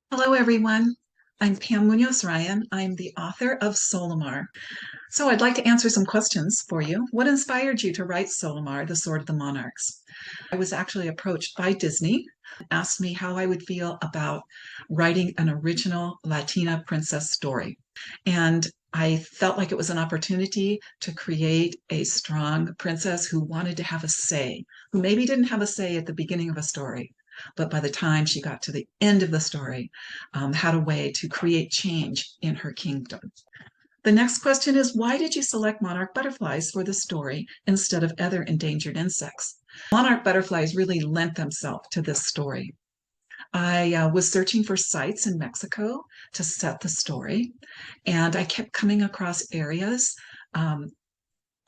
Hello, everyone. I'm Pam Munoz. I'm the author of Solimar. So I'd like to answer some questions for you. What inspired you to write Solimar, The Sword of the Monarchs? I was actually approached by Disney, asked me how I would feel about writing an original Latina princess story. And I felt like it was an opportunity to create a strong princess who wanted to have a say, who maybe didn't have a say at the beginning of a story, but by the time she got to the end of the story, had a way to create change in her kingdom. The next question is, why did you select monarch butterflies for the story instead of other endangered insects? Monarch butterflies really lent themselves to this story. I was searching for sites in Mexico to set the story, and I kept coming across areas um,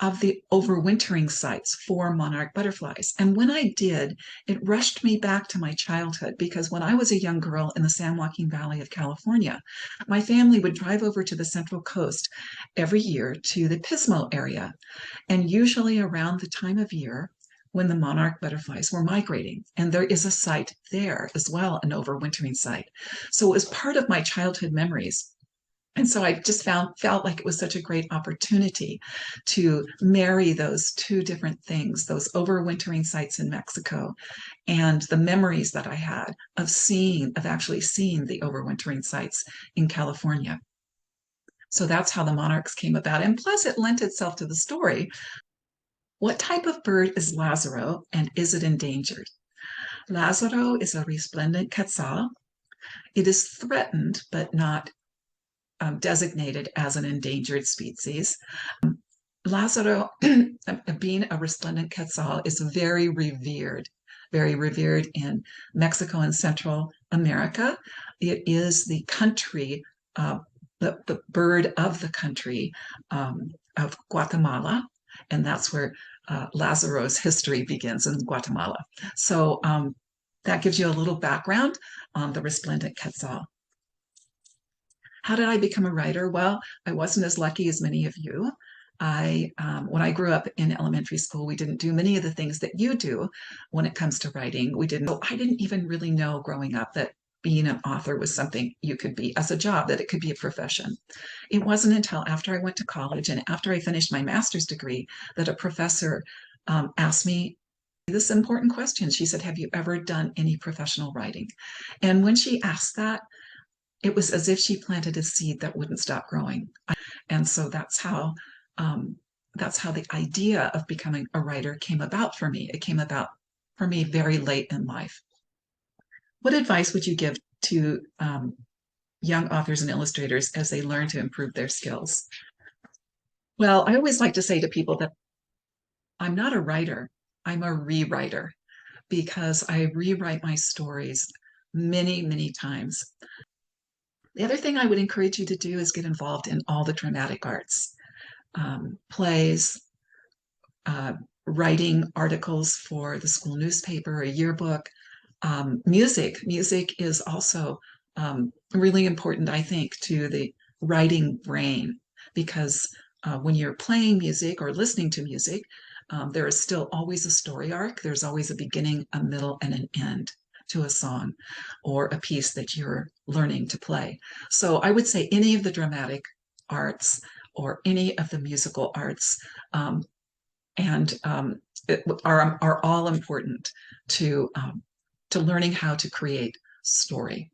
of the overwintering sites for monarch butterflies. And when I did, it rushed me back to my childhood because when I was a young girl in the San Joaquin Valley of California, my family would drive over to the Central Coast every year to the Pismo area. And usually around the time of year when the monarch butterflies were migrating. And there is a site there as well, an overwintering site. So it was part of my childhood memories. And so I just felt like it was such a great opportunity to marry those two different things, those overwintering sites in Mexico and the memories that I had of actually seeing the overwintering sites in California. So that's how the monarchs came about. And plus it lent itself to the story. What type of bird is Lazaro and is it endangered? Lazaro is a resplendent quetzal. It is threatened but not designated as an endangered species. Lazaro, being a resplendent quetzal, is very revered in Mexico and Central America. It is the country, the bird of the country of Guatemala, and that's where Lazaro's history begins in Guatemala. So that gives you a little background on the resplendent quetzal. How did I become a writer? Well, I wasn't as lucky as many of you. When I grew up in elementary school, we didn't do many of the things that you do when it comes to writing. I didn't even really know growing up that being an author was something you could be as a job, that it could be a profession. It wasn't until after I went to college and after I finished my master's degree that a professor asked me this important question. She said, "Have you ever done any professional writing?" And when she asked that, it was as if she planted a seed that wouldn't stop growing. And so that's how the idea of becoming a writer came about for me. It came about for me very late in life. What advice would you give to young authors and illustrators as they learn to improve their skills? Well, I always like to say to people that I'm not a writer, I'm a rewriter because I rewrite my stories many, many times. The other thing I would encourage you to do is get involved in all the dramatic arts, plays, uh, writing articles for the school newspaper, a yearbook, music. Music is also really important, I think, to the writing brain because when you're playing music or listening to music, there is still always a story arc. There's always a beginning, a middle, and an end to a song or a piece that you're learning to play. So I would say any of the dramatic arts or any of the musical arts and are all important to learning how to create story.